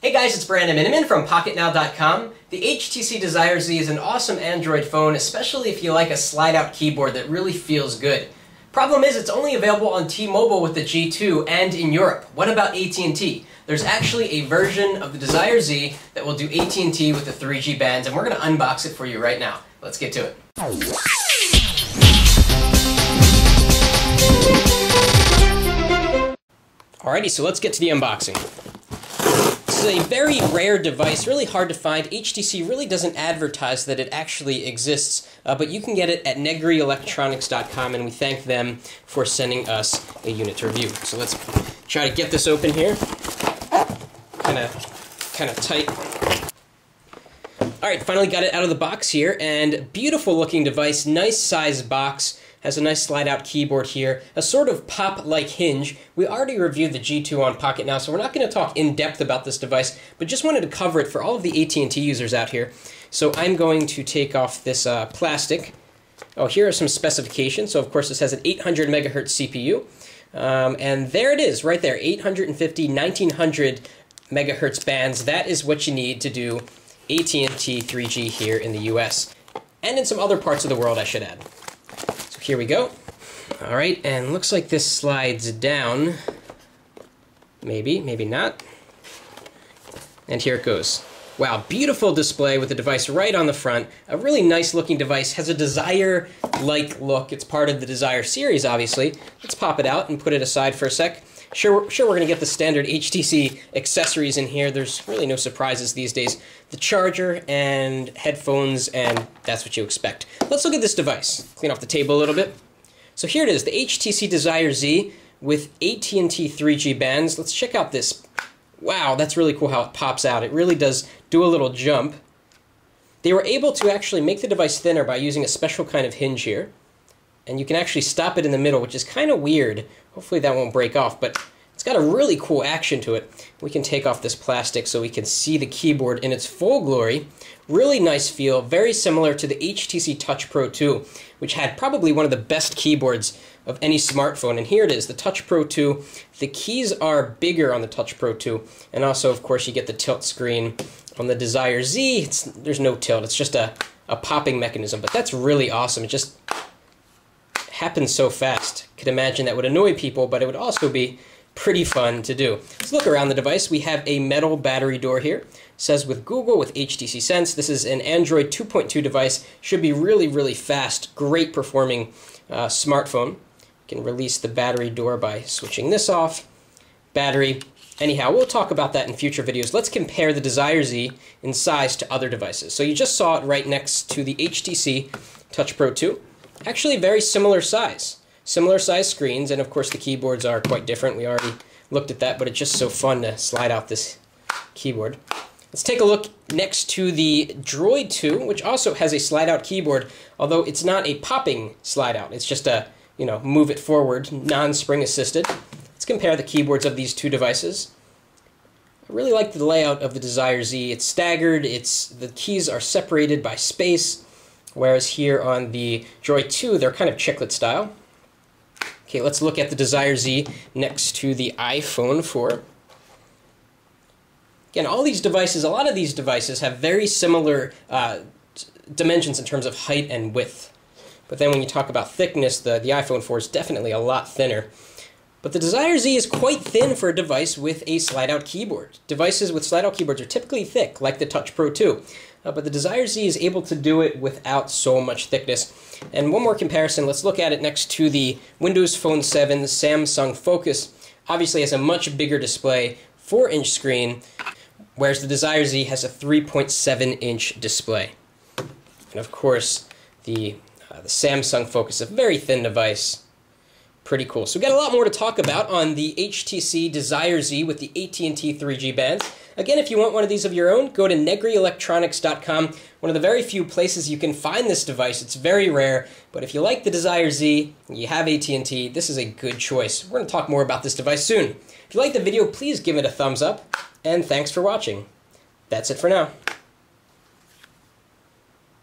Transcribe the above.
Hey guys, it's Brandon Miniman from Pocketnow.com. The HTC Desire Z is an awesome Android phone, especially if you like a slide-out keyboard that really feels good. Problem is, it's only available on T-Mobile with the G2 and in Europe. What about AT&T? There's actually a version of the Desire Z that will do AT&T with the 3G bands, and we're going to unbox it for you right now. Let's get to it. Alrighty, so let's get to the unboxing. This is a very rare device, really hard to find. HTC really doesn't advertise that it actually exists, but you can get it at negrielectronics.com, and we thank them for sending us a unit to review. So let's try to get this open here. Kind of tight. Alright, finally got it out of the box here, and beautiful looking device, nice size box. Has a nice slide-out keyboard here, a sort of pop-like hinge. We already reviewed the G2 on Pocketnow, so we're not going to talk in depth about this device, but just wanted to cover it for all of the AT&T users out here. So I'm going to take off this plastic. Oh, here are some specifications. So of course this has an 800 megahertz CPU, and there it is, right there, 850, 1900 megahertz bands. That is what you need to do AT&T 3G here in the US, and in some other parts of the world, I should add. Here we go. Alright, and looks like this slides down. Maybe, maybe not. And here it goes. Wow, beautiful display with the device right on the front. A really nice looking device. Has a Desire-like look. It's part of the Desire series, obviously. Let's pop it out and put it aside for a sec. Sure, we're going to get the standard HTC accessories in here. There's really no surprises these days. The charger and headphones, and that's what you expect. Let's look at this device. Clean off the table a little bit. So here it is, the HTC Desire Z with AT&T 3G bands. Let's check out this. Wow, that's really cool how it pops out. It really does do a little jump. They were able to actually make the device thinner by using a special kind of hinge here. And you can actually stop it in the middle, which is kind of weird. Hopefully that won't break off, but it's got a really cool action to it. We can take off this plastic so we can see the keyboard in its full glory. Really nice feel, very similar to the HTC Touch Pro 2, which had probably one of the best keyboards of any smartphone. And here it is, the Touch Pro 2. The keys are bigger on the Touch Pro 2, and also, of course, you get the tilt screen. On the Desire Z, there's no tilt. It's just a popping mechanism, but that's really awesome. It just happens so fast. Could imagine that would annoy people, but it would also be pretty fun to do. Let's look around the device. We have a metal battery door here. It says with Google, with HTC Sense. This is an Android 2.2 device. Should be really, really fast. Great performing smartphone. You can release the battery door by switching this off. Battery. Anyhow, we'll talk about that in future videos. Let's compare the Desire Z in size to other devices. So you just saw it right next to the HTC Touch Pro 2. Actually very similar size. Similar size screens, and of course the keyboards are quite different. We already looked at that, but it's just so fun to slide out this keyboard. Let's take a look next to the Droid 2, which also has a slide-out keyboard, although it's not a popping slide-out. It's just a, move it forward, non-spring assisted. Let's compare the keyboards of these two devices. I really like the layout of the Desire Z. It's staggered, the keys are separated by space, whereas here on the Droid 2, they're kind of chiclet style. Okay, let's look at the Desire Z next to the iPhone 4. Again, all these devices, a lot of these devices have very similar dimensions in terms of height and width. But then when you talk about thickness, the iPhone 4 is definitely a lot thinner. But the Desire Z is quite thin for a device with a slide-out keyboard. Devices with slide-out keyboards are typically thick, like the Touch Pro 2. But the Desire Z is able to do it without so much thickness. And one more comparison, let's look at it next to the Windows Phone 7 Samsung Focus. Obviously has a much bigger display, 4-inch screen, whereas the Desire Z has a 3.7-inch display. And of course, the Samsung Focus, a very thin device. Pretty cool. So we've got a lot more to talk about on the HTC Desire Z with the AT&T 3G bands. Again, if you want one of these of your own, go to negrielectronics.com. One of the very few places you can find this device. It's very rare, but if you like the Desire Z and you have AT&T, this is a good choice. We're going to talk more about this device soon. If you like the video, please give it a thumbs up, and thanks for watching. That's it for now.